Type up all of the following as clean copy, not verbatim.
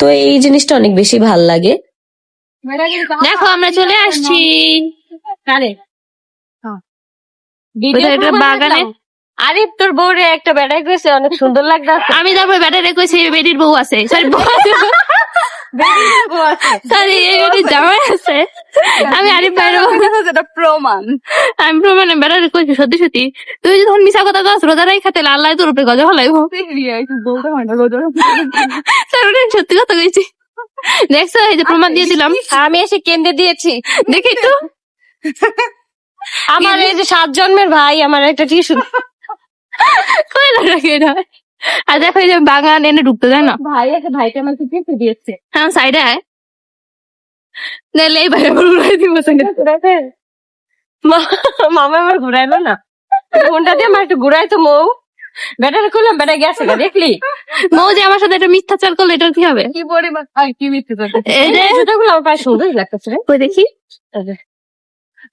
তো এই জিনিসটা অনেক বেশি ভাল লাগে। দেখো আমরা চলে আসছি বাগানে। আরে তোর বউরে একটা বেড়াই গেছে, অনেক সুন্দর লাগছে। আমি তারপর ব্যাটারে কইছি বেডির বউ আছে, সরি সরি বেডির জামাই আছে। আমি আরিফ ভাইয়ের প্রমাণ, আমি প্রমাণে ব্যাটারে কইছি সত্যি সত্যি। তুই যখন মিশা কথা কস রোজারাই খাতে আল্লাহ তোর উপরে গজা হলাইব। সত্যি কথা কইছি, দেখছো এই যে প্রমাণ দিয়ে দিলাম। আমি এসে কেন্দ্রে দিয়েছি, দেখি তো আমার এই যে 7 জন্মের ভাই আমার একটা টিস্যু আর দেখো এই যে বাগান এনে ঢুকতে যায় না। ভাই আছে, ভাইটা আমাকে টিস্যু দিয়েছে। হ্যাঁ সাইডে আয়, নাহলে এই ভাই আবার উড়াই দিব। মামা আমার ঘুরাইলো না, ফোনটা দিয়ে আমার একটু ঘুরাইতো। মৌ বেটারে করলাম, বেটা গেছে গা, দেখলি? মৌ যে আমার সাথে একটা মিথ্যাচার করলো, এটা কি হবে? কি পরিমাণ কি মিথ্যে কথা! এই যে জুতাগুলো আমার পায়ে সুন্দরই লাগতেছে রে। কই দেখি।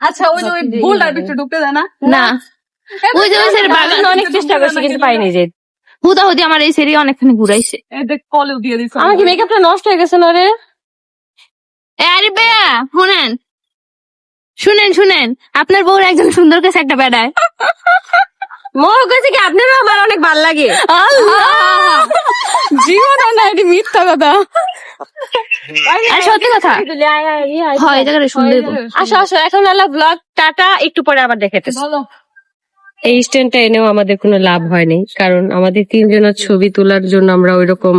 আচ্ছা, ওই যে ওই বোল্ডার ভিতরে ঢুকতে দেয় না? না ওই যে ওই সাইডে বাগান অনেক চেষ্টা করছি কিন্তু পাইনি। যে হুদাহুদি আমার এই সেরি অনেকখানি ঘুরাইছে। কলেও দিয়ে দিচ্ছে। আমার কি মেকআপটা নষ্ট হয়ে গেছে না রে? আরে বেয়া শুনেন শুনেন শুনেন, আপনার বউর একজন সুন্দর কাছে একটা বেড়ায়। মৌ কাছে কি আপনারও আমার অনেক ভালো লাগে। জীবন না, এটি মিথ্যা কথা। আর সত্যি কথা হয়, এই জায়গাটা সুন্দর। আসো আসো, এখন হলো ব্লগ টাটা, একটু পরে আবার দেখাতেছি। এই স্ট্যান্ডটা এনেও আমাদের কোনো লাভ হয়নি, কারণ আমাদের 3 জনের ছবি তোলার জন্য আমরা ওইরকম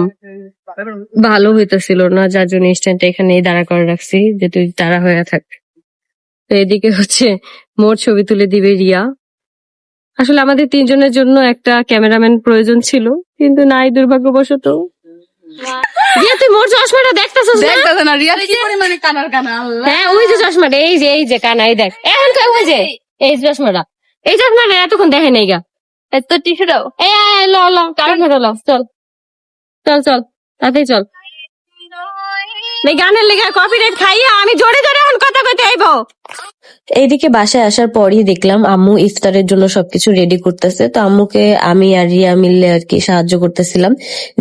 ভালো হইতেছিল না, যার জন্য স্ট্যান্ডটা এখানে দাঁড়া করে রাখছি যে তুই তারা হয়ে থাক। তো এদিকে হচ্ছে মোর ছবি তুলে দিবে রিয়া। আসলে আমাদের 3 জনের জন্য একটা ক্যামেরাম্যান প্রয়োজন ছিল, কিন্তু নাই দুর্ভাগ্যবশত। রিয়া তুই মোর চশমাটা দেখতেছিস না? রিয়া কি পরিমাণে কানার কানা। হ্যাঁ ওই যে চশমাটা, এই যে কানাই দেখ, এখন ওই যে এই চশমাটা, এই চশমাটা এতক্ষণ দেখে নাই গা। তো টিস্যুটাও ল চল চল চল তাতেই চল। এই গানের লেগে কপিরাইট খাইয়া আমি জোরে জোরে এখন কথা কইতে আইব। এইদিকে বাসায় আসার পরই দেখলাম আম্মু ইফতারের জন্য সবকিছু রেডি করতেছে। তো আম্মুকে আমি আর রিয়া মিললে আর কি সাহায্য করতেছিলাম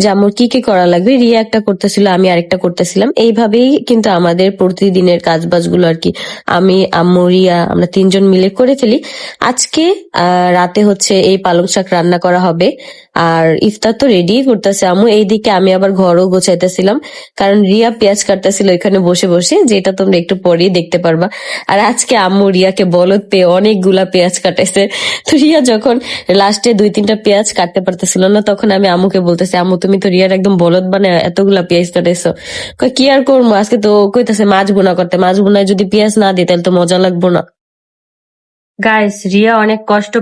যে আম্মুর কি কি করা লাগবে। রিয়া একটা করতেছিল, আমি আরেকটা করতেছিলাম। এইভাবেই কিন্তু আমাদের প্রতিদিনের কাজ বাজগুলো আর কি আমি, আম্মু, রিয়া আমরা 3 জন মিলে করে ফেলি। আজকে রাতে হচ্ছে এই পালং শাক রান্না করা হবে, আর ইফতার তো রেডি করতেছে আম্মু। এইদিকে আমি আবার ঘরও গোছাইতেছিলাম, কারণ রিয়া পেঁয়াজ কাটতেছিল এখানে বসে বসে, যেটা তোমরা একটু পরেই দেখতে পারবা। আর আজকে আম্মু রিয়াকে বলদ পেয়ে অনেকগুলা পেঁয়াজ কাটাইছে। তো রিয়া যখন লাস্টে 2-3টা পেঁয়াজ কাটতে পারতেছিল না, তখন আমি আম্মুকে বলতেছি, আম্মু তুমি তো রিয়ার একদম বলদ বানায় এতগুলা পেঁয়াজ কাটাইছো। কি আর করবো, আজকে তো কইতাছে মাছ ভুনা করতে, মাছ ভুনায় যদি পেঁয়াজ না দিই তাহলে তো মজা লাগবো না। গাইস, রিয়া অনেক কষ্ট